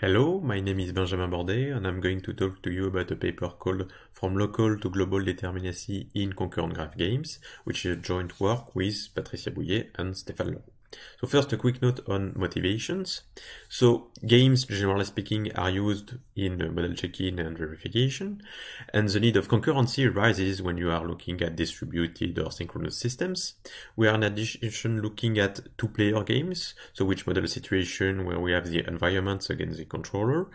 Hello, my name is Benjamin Bordet, and I'm going to talk to you about a paper called From Local to Global Determinacy in Concurrent Graph Games, which is a joint work with Patricia Bouillet and Stéphane Leroux. So first, a quick note on motivations. So games, generally speaking, are used in model check-in and verification, and the need of concurrency arises when you are looking at distributed or synchronous systems. We are in addition looking at two-player games, so which model situation where we have the environments against the controller,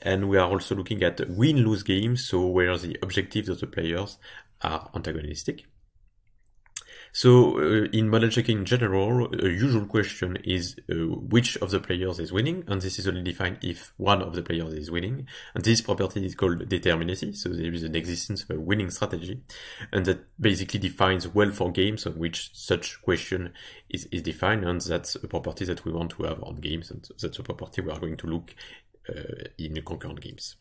and we are also looking at win-lose games, so where the objectives of the players are antagonistic. So in model checking in general, a usual question is which of the players is winning, and this is only defined if one of the players is winning. And this property is called determinacy, so there is an existence of a winning strategy, and that basically defines well for games on which such question is defined, and that's a property that we want to have on games, and that's a property we are going to look in concurrent games.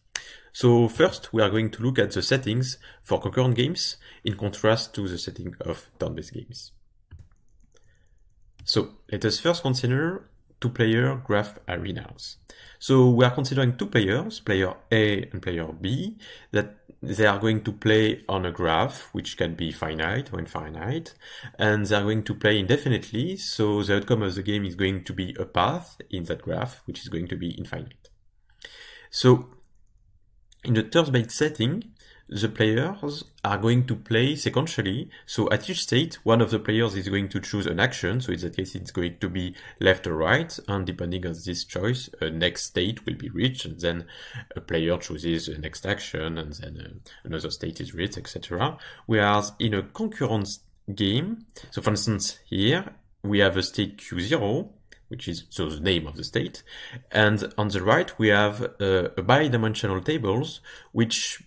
So first, we are going to look at the settings for concurrent games in contrast to the setting of turn-based games. So let us first consider two-player graph arenas. So we are considering two players, player A and player B, that they are going to play on a graph which can be finite or infinite, and they are going to play indefinitely, so the outcome of the game is going to be a path in that graph which is going to be infinite. So in the turn-based setting, the players are going to play sequentially, so at each state, one of the players is going to choose an action, so in that case it's going to be left or right, and depending on this choice, a next state will be reached, and then a player chooses the next action, and then another state is reached, etc. Whereas in a concurrent game, so for instance here, we have a state Q0, which is so the name of the state, and on the right we have a bidimensional tables which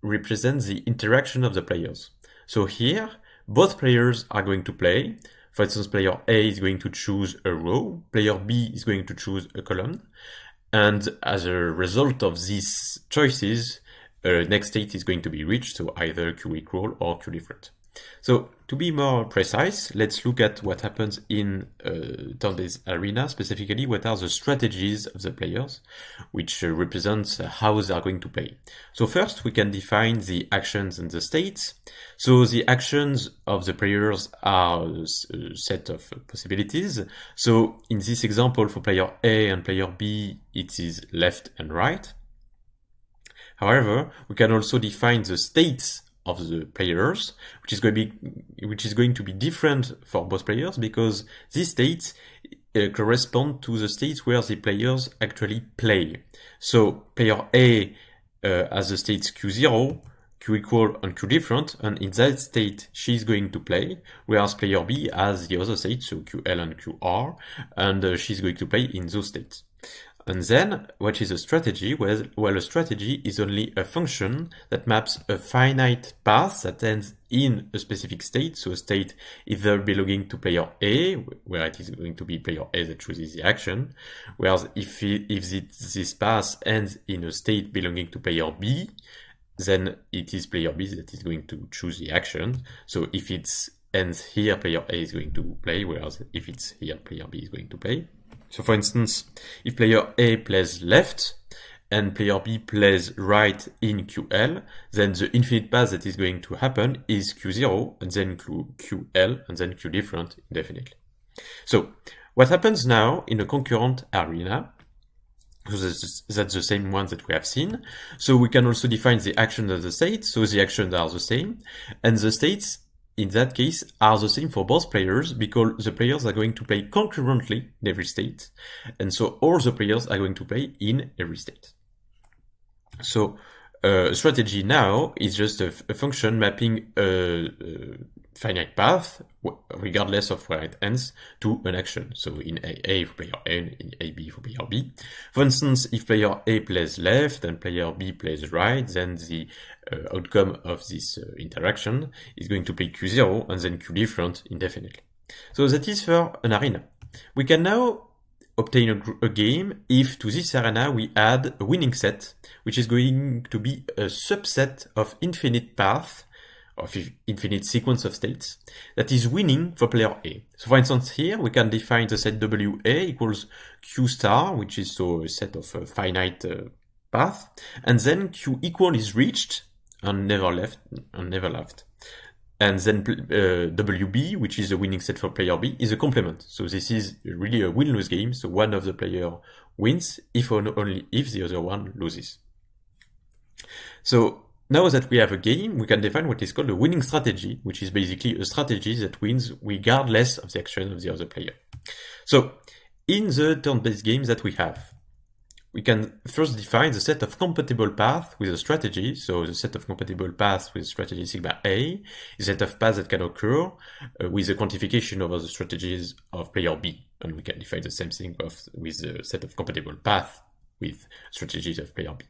represents the interaction of the players. So here both players are going to play. For instance, player A is going to choose a row, player B is going to choose a column, and as a result of these choices, next state is going to be reached, so either Q equal or Q different. So to be more precise, let's look at what happens in turn-based arena, specifically what are the strategies of the players, which represents how they are going to play. So first we can define the actions and the states. So the actions of the players are a set of possibilities. So in this example for player A and player B, it is left and right. However, we can also define the states of the players, which is going to be different for both players, because these states correspond to the states where the players actually play. So player A has the states Q0, Q equal, and Q different, and in that state she is going to play, whereas player B has the other states, so QL and QR, and she's going to play in those states. And then, what is a strategy? Well, a strategy is only a function that maps a finite path that ends in a specific state, so a state either belonging to player A, where it is going to be player A that chooses the action, whereas if this path ends in a state belonging to player B, then it is player B that is going to choose the action. So if it ends here, player A is going to play, whereas if it's here, player B is going to play. So for instance, if player A plays left and player B plays right in QL, then the infinite path that is going to happen is Q0 and then QL and then Q different indefinitely. So what happens now in a concurrent arena? So that's the same one that we have seen. So we can also define the actions of the states. So the actions are the same, and the states in that case are the same for both players, because the players are going to play concurrently in every state, and so all the players are going to play in every state. So strategy now is just a function mapping a finite path, regardless of where it ends, to an action. So in A for player A, in AB for player B. For instance, if player A plays left and player B plays right, then the outcome of this interaction is going to be Q0 and then Q different indefinitely. So that is for an arena. We can now obtain a game if to this arena we add a winning set, which is going to be a subset of infinite paths of infinite sequence of states that is winning for player A. So for instance, here we can define the set WA equals Q star, which is so a set of finite path, and then Q equal is reached and never left. And then WB, which is a winning set for player B, is a complement. So this is really a win-lose game. So one of the player wins if only if the other one loses. So now that we have a game, we can define what is called a winning strategy, which is basically a strategy that wins regardless of the action of the other player. So in the turn-based games that we have, we can first define the set of compatible paths with a strategy. So the set of compatible paths with strategy sigma A is a set of paths that can occur with the quantification over the strategies of player B. And we can define the same thing with the set of compatible paths with strategies of player B.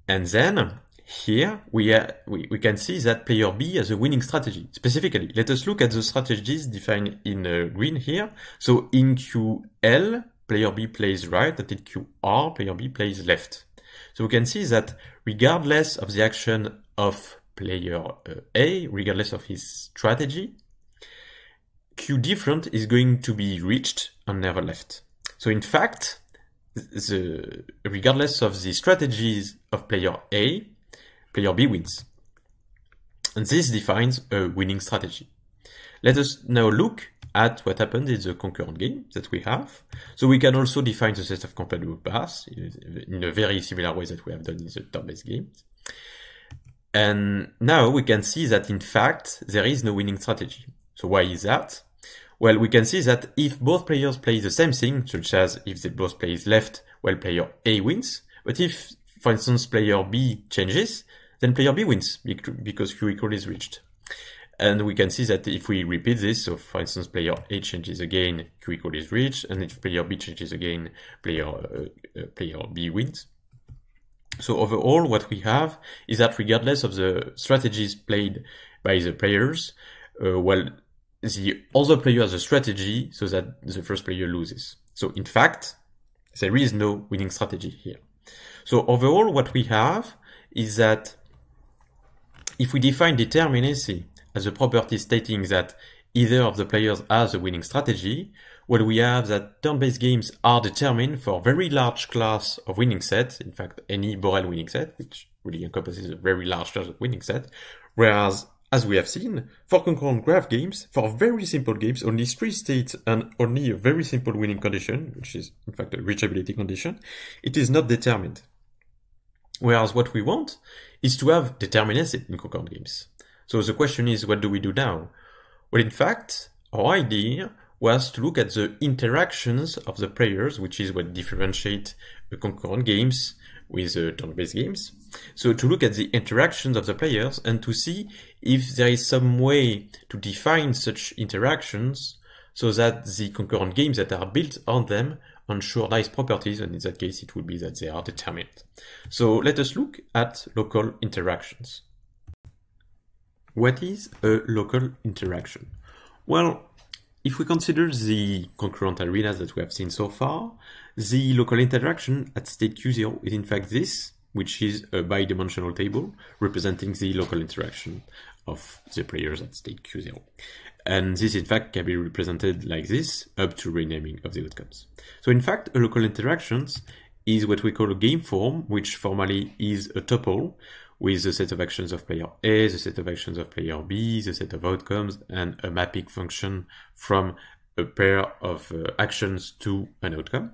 And then here we can see that player B has a winning strategy. Specifically, let us look at the strategies defined in green here. So in QL, player B plays right, and in QR, player B plays left. So we can see that regardless of the action of player A, regardless of his strategy, Q different is going to be reached and never left. So in fact, regardless of the strategies of player A, player B wins. And this defines a winning strategy. Let us now look at what happened in the concurrent game that we have. So we can also define the set of compatible paths in a very similar way that we have done in the turn-based games. And now we can see that in fact, there is no winning strategy. So why is that? Well, we can see that if both players play the same thing, such as if they both play left, well, player A wins. But if, for instance, player B changes, then player B wins because Q equal is reached. And we can see that if we repeat this, so for instance, player A changes again, Q equal is reached, and if player B changes again, player B wins. So overall, what we have is that regardless of the strategies played by the players, well, the other player has a strategy so that the first player loses. So in fact, there is no winning strategy here. So overall, what we have is that if we define determinacy as a property stating that either of the players has a winning strategy, well, we have that turn-based games are determined for a very large class of winning sets, in fact, any Borel winning set, which really encompasses a very large class of winning set, whereas, as we have seen, for concurrent graph games, for very simple games, only 3 states and only a very simple winning condition, which is, in fact, a reachability condition, it is not determined. Whereas what we want is to have determinacy in concurrent games. So the question is, what do we do now? Well, in fact, our idea was to look at the interactions of the players, which is what differentiates concurrent games with turn-based games. So to look at the interactions of the players and to see if there is some way to define such interactions so that the concurrent games that are built on them ensure nice properties, and in that case it would be that they are determined. So let us look at local interactions. What is a local interaction? Well, if we consider the concurrent arenas that we have seen so far, the local interaction at state Q0 is in fact this, which is a bidimensional table representing the local interaction of the players at state Q0. And this in fact can be represented like this up to renaming of the outcomes. So in fact, a local interactions is what we call a game form, which formally is a tuple with the set of actions of player A, the set of actions of player B, the set of outcomes, and a mapping function from a pair of actions to an outcome.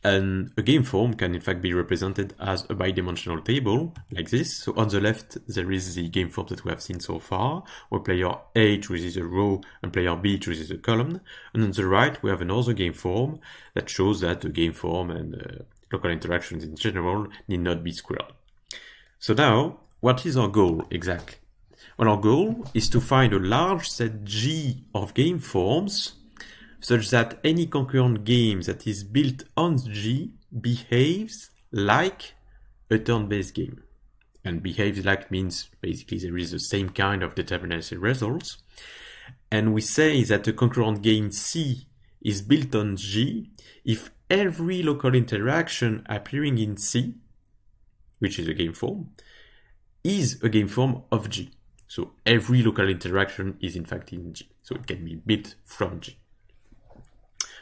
And a game form can in fact be represented as a bidimensional table like this. So on the left, there is the game form that we have seen so far, where player A chooses a row and player B chooses a column. And on the right, we have another game form that shows that the game form and local interactions in general need not be squared. So now, what is our goal exactly? Well, our goal is to find a large set G of game forms such that any concurrent game that is built on G behaves like a turn-based game. And behaves like means basically there is the same kind of determinacy results. And we say that a concurrent game C is built on G if every local interaction appearing in C, which is a game form, is a game form of G. So every local interaction is in fact in G. So it can be built from G.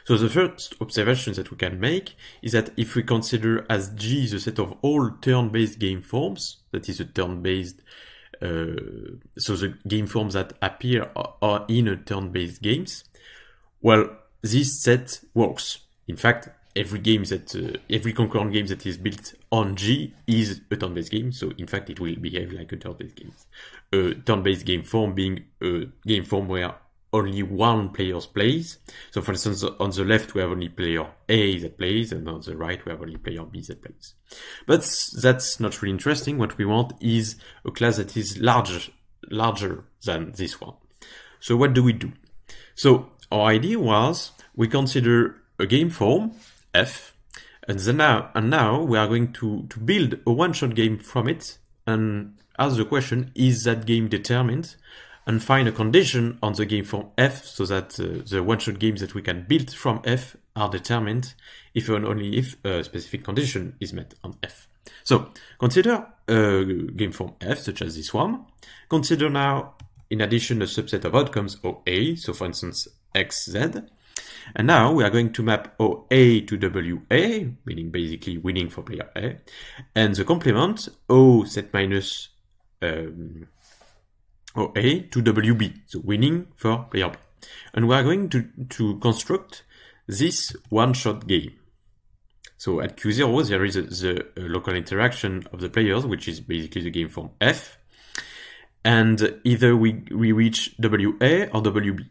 So the first observation that we can make is that if we consider as G the set of all turn-based game forms, that is a turn-based, so the game forms that appear are in a turn-based games, well, this set works. In fact, every game that, every concurrent game that is built on G is a turn-based game, so in fact it will behave like a turn-based game. A turn-based game form being a game form where only one player plays. So for instance, on the left we have only player A that plays, and on the right we have only player B that plays. But that's not really interesting. What we want is a class that is larger than this one. So what do we do? So our idea was we consider a game form, F, and now we are going to build a one-shot game from it and ask the question, is that game determined? And find a condition on the game form F so that the one-shot games that we can build from F are determined if and only if a specific condition is met on F. So consider a game form F such as this one. Consider now in addition a subset of outcomes OA, so for instance XZ. And now we are going to map OA to WA, meaning basically winning for player A, and the complement O set minus OA to WB, so winning for player B. And we are going to construct this one-shot game. So at Q0 there is the local interaction of the players, which is basically the game form F, and either we reach WA or WB.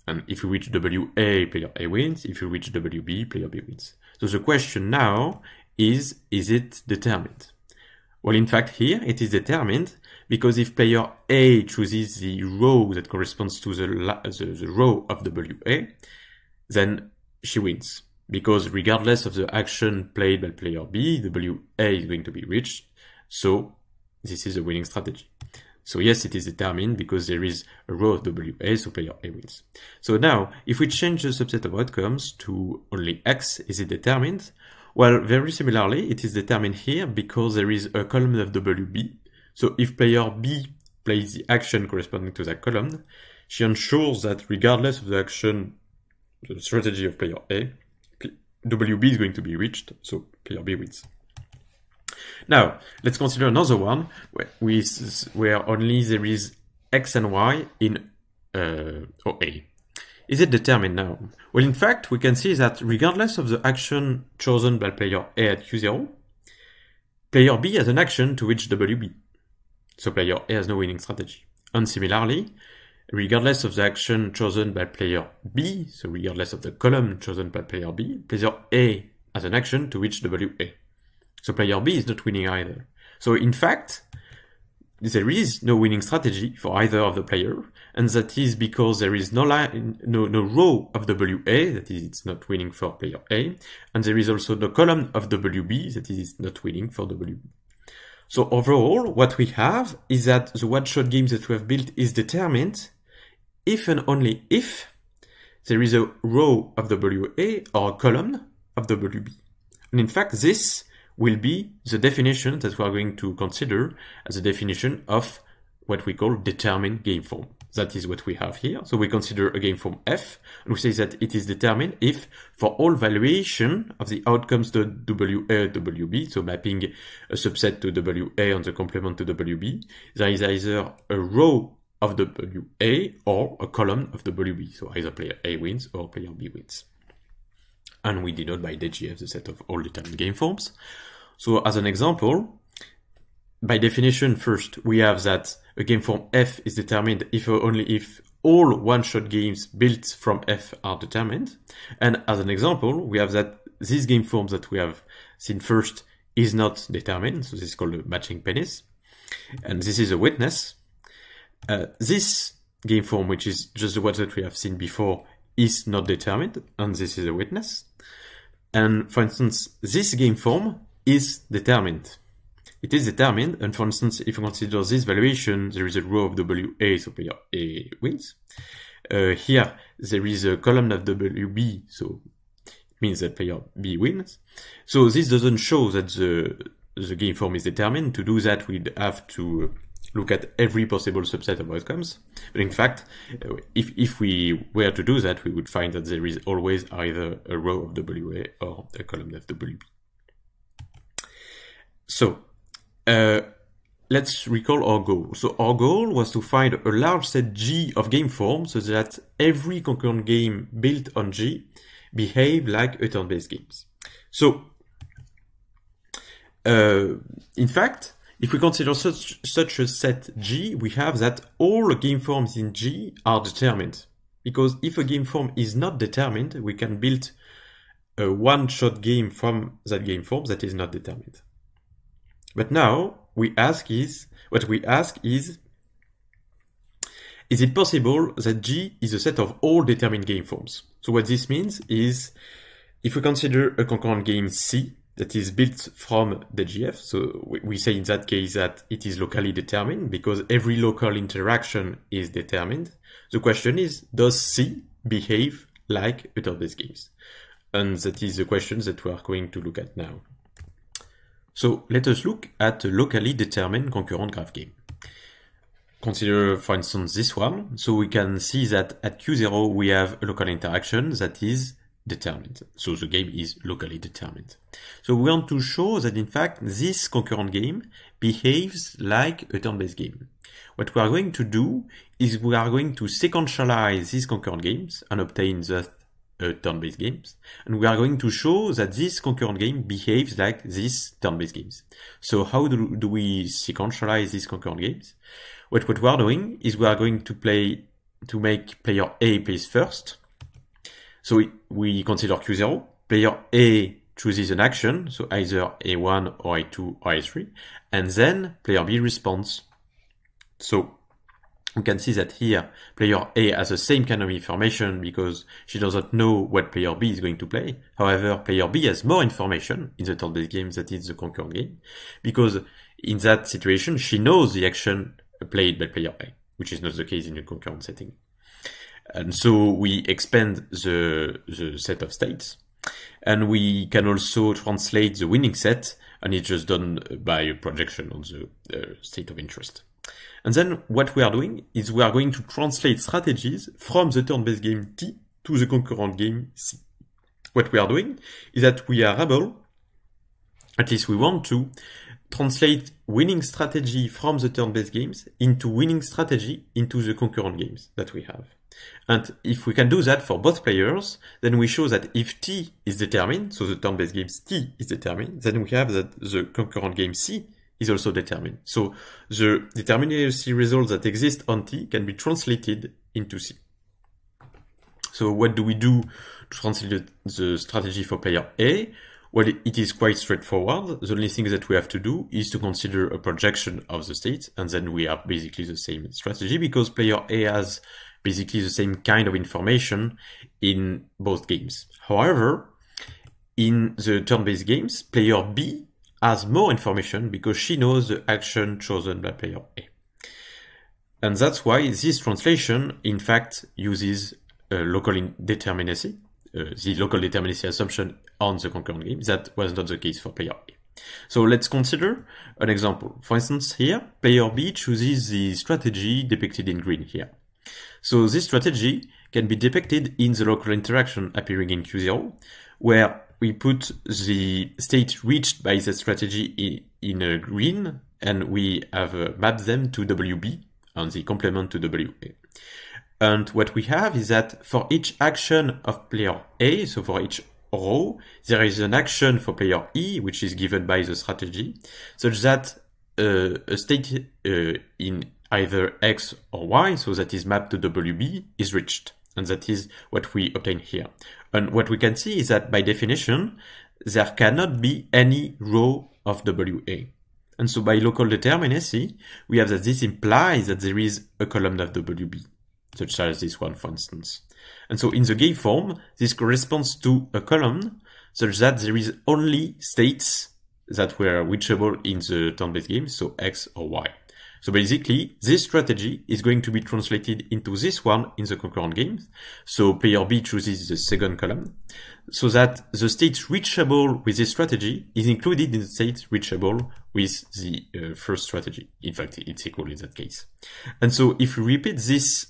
And if we reach WA, player A wins. If we reach WB, player B wins. So the question now is it determined? Well, in fact, here it is determined because if player A chooses the row that corresponds to the row of WA, then she wins. Because regardless of the action played by player B, WA is going to be reached. So this is a winning strategy. So yes, it is determined because there is a row of WA, so player A wins. So now, if we change the subset of outcomes to only X, is it determined? Well, very similarly, it is determined here because there is a column of WB. So if player B plays the action corresponding to that column, she ensures that regardless of the action, the strategy of player A, WB is going to be reached, so player B wins. Now, let's consider another one where only there is X and Y in OA. Is it determined now? Well, in fact, we can see that regardless of the action chosen by player A at Q0, player B has an action to reach WB. So player A has no winning strategy. And similarly, regardless of the action chosen by player B, so regardless of the column chosen by player B, player A has an action to reach WA. So player B is not winning either. So in fact, there is no winning strategy for either of the player, and that is because there is no row of WA, that is, it's not winning for player A, and there is also no column of WB, that is, it's not winning for WB. So overall, what we have is that the one-shot game that we have built is determined if and only if there is a row of WA or a column of WB. And in fact, this will be the definition that we are going to consider as a definition of what we call determined game form. That is what we have here. So we consider a game form F, and we say that it is determined if for all valuation of the outcomes to WA, WB, so mapping a subset to WA and the complement to WB, there is either a row of WA or a column of WB. So either player A wins or player B wins. And we denote by DGF the set of all determined game forms. So as an example, by definition, first, we have that a game form F is determined if or only if all one-shot games built from F are determined. And as an example, we have that this game form that we have seen first is not determined. So this is called a matching penis. And this is a witness. This game form, which is just the one that we have seen before, is not determined, and this is a witness. And for instance, this game form is determined. It is determined, and for instance, if you consider this valuation, there is a row of WA, so player A wins. Here, there is a column of WB, so it means that player B wins. So this doesn't show that the game form is determined. To do that, we'd have to look at every possible subset of outcomes. But in fact, if we were to do that, we would find that there is always either a row of WA or a column of WB. So let's recall our goal. So our goal was to find a large set G of game forms so that every concurrent game built on G behave like a turn-based games. So in fact, if we consider such a set G, we have that all game forms in G are determined. Because if a game form is not determined, we can build a one-shot game from that game form that is not determined. But now what we ask is, is it possible that G is a set of all determined game forms? So what this means is, if we consider a concurrent game C that is built from the GF, so we say in that case that it is locally determined because every local interaction is determined. The question is, does C behave like a turn-based games? And that is the question that we are going to look at now. So let us look at a locally determined concurrent graph game. Consider, for instance, this one. So we can see that at Q0 we have a local interaction that is determined. So the game is locally determined. So we want to show that in fact this concurrent game behaves like a turn-based game. What we are going to do is we are going to sequentialize these concurrent games and obtain the turn-based games. And we are going to show that this concurrent game behaves like these turn-based games. So how do we sequentialize these concurrent games? What we are doing is we are going to make player A plays first. So we consider Q0. Player A chooses an action, so either A1 or A2 or A3, and then player B responds. So we can see that here player A has the same kind of information because she doesn't know what player B is going to play. However, player B has more information in the turn-based game that is the concurrent game, because in that situation she knows the action played by player A, which is not the case in a concurrent setting. And so we expand the set of states, and we can also translate the winning set, and it's just done by a projection on the state of interest. And then what we are doing is we are going to translate strategies from the turn-based game T to the concurrent game C. What we are doing is that we are able, at least we want to, translate winning strategy from the turn-based games into winning strategy into the concurrent games that we have. And if we can do that for both players, then we show that if T is determined, so the turn-based game T is determined, then we have that the concurrent game C is also determined. So the determinacy results that exist on T can be translated into C. So what do we do to translate the strategy for player A? Well, it is quite straightforward. The only thing that we have to do is to consider a projection of the state, and then we have basically the same strategy because player A has basically the same kind of information in both games. However, in the turn-based games, player B has more information because she knows the action chosen by player A. And that's why this translation, in fact, uses local determinacy, the local determinacy assumption on the concurrent game. That was not the case for player A. So let's consider an example. For instance, here, player B chooses the strategy depicted in green here. So this strategy can be depicted in the local interaction appearing in Q0, where we put the state reached by the strategy in green, and we have mapped them to WB and the complement to WA. And what we have is that for each action of player A, so for each row, there is an action for player E, which is given by the strategy, such that a state in either X or Y, so that is mapped to WB, is reached. And that is what we obtain here. And what we can see is that by definition, there cannot be any row of WA. And so by local determinacy, we have that this implies that there is a column of WB, such as this one, for instance. And so in the game form, this corresponds to a column such that there is only states that were reachable in the turn-based game, so X or Y. So basically, this strategy is going to be translated into this one in the concurrent games. So player B chooses the second column, so that the state reachable with this strategy is included in the state reachable with the first strategy. In fact, it's equal in that case. And so if we repeat this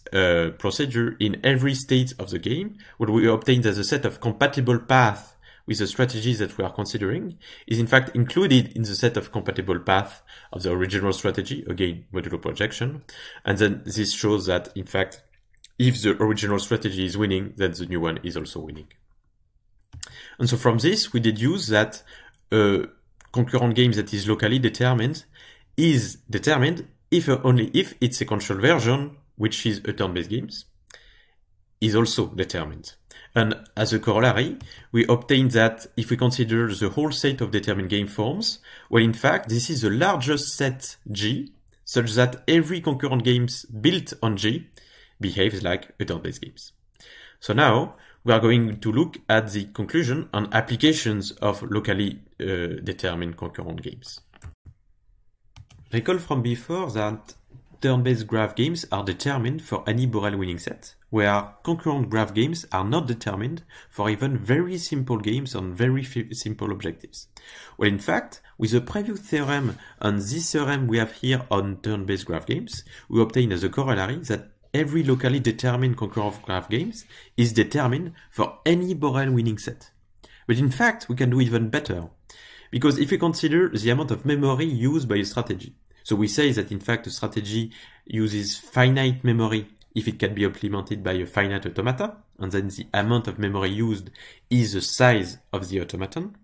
procedure in every state of the game, what we obtain as a set of compatible paths with the strategies that we are considering is in fact included in the set of compatible paths of the original strategy, again, modulo projection. And then this shows that, in fact, if the original strategy is winning, then the new one is also winning. And so from this, we deduce that a concurrent game that is locally determined is determined if only if its sequential version, which is a turn-based game, is also determined. And as a corollary, we obtain that if we consider the whole set of determined game forms, well, in fact, this is the largest set G, such that every concurrent game built on G behaves like a turn-based game. So now, we are going to look at the conclusion and applications of locally determined concurrent games. Recall from before that turn-based graph games are determined for any Borel winning set, where concurrent graph games are not determined for even very simple games on very simple objectives. Well, in fact, with the previous theorem and this theorem we have here on turn-based graph games, we obtain as a corollary that every locally determined concurrent graph games is determined for any Borel winning set. But in fact, we can do even better, because if we consider the amount of memory used by a strategy, so we say that in fact a strategy uses finite memory if it can be implemented by a finite automata, and then the amount of memory used is the size of the automaton.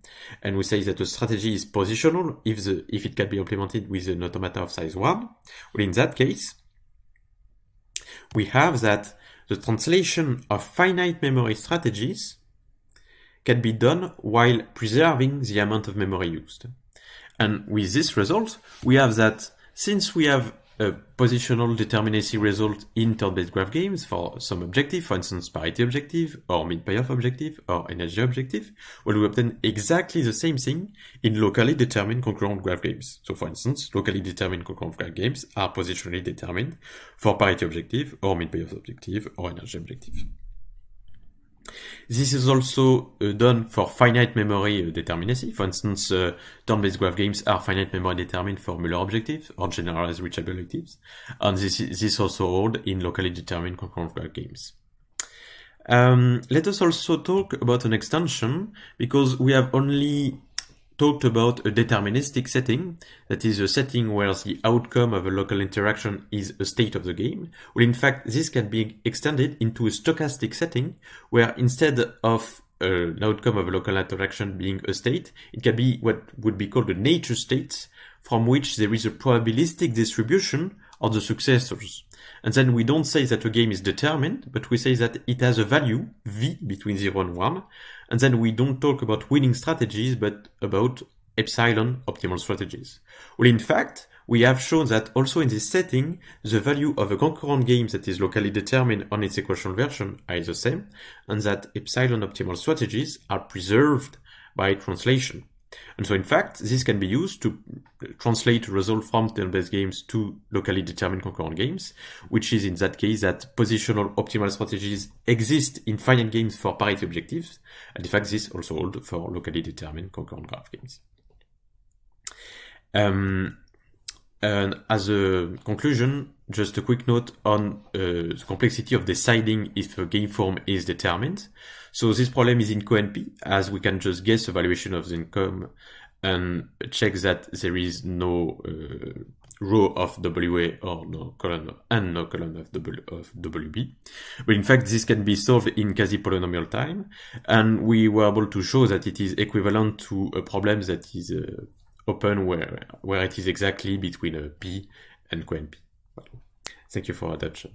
And we say that a strategy is positional if it can be implemented with an automata of size 1. Well, in that case, we have that the translation of finite memory strategies can be done while preserving the amount of memory used. And with this result, we have that since we have a positional determinacy result in turn-based graph games for some objective, for instance, parity objective, or mid-payoff objective, or energy objective, well, we obtain exactly the same thing in locally determined concurrent graph games. So, for instance, locally determined concurrent graph games are positionally determined for parity objective, or mid-payoff objective, or energy objective. This is also done for finite memory determinacy. For instance, turn-based graph games are finite memory determined for Muller objectives or generalized reachable objectives. And this also holds in locally determined concurrent graph games. Let us also talk about an extension, because we have only talked about a deterministic setting, that is a setting where the outcome of a local interaction is a state of the game. Well, in fact, this can be extended into a stochastic setting, where instead of an outcome of a local interaction being a state, it can be what would be called a nature state, from which there is a probabilistic distribution of the successors. And then we don't say that a game is determined, but we say that it has a value, v, between 0 and 1, and then we don't talk about winning strategies, but about epsilon optimal strategies. Well, in fact, we have shown that also in this setting, the value of a concurrent game that is locally determined on its equational version is the same, and that epsilon optimal strategies are preserved by translation. And so, in fact, this can be used to translate a result from turn-based games to locally determined concurrent games, which is in that case that positional optimal strategies exist in finite games for parity objectives, and in fact, this also holds for locally determined concurrent graph games. And as a conclusion, just a quick note on the complexity of deciding if a game form is determined. So this problem is in CoNP, as we can just guess the valuation of the income and check that there is no row of WA or no column of WB. But in fact, this can be solved in quasi-polynomial time, and we were able to show that it is equivalent to a problem that is open where it is exactly between P and CoNP. Thank you for your attention.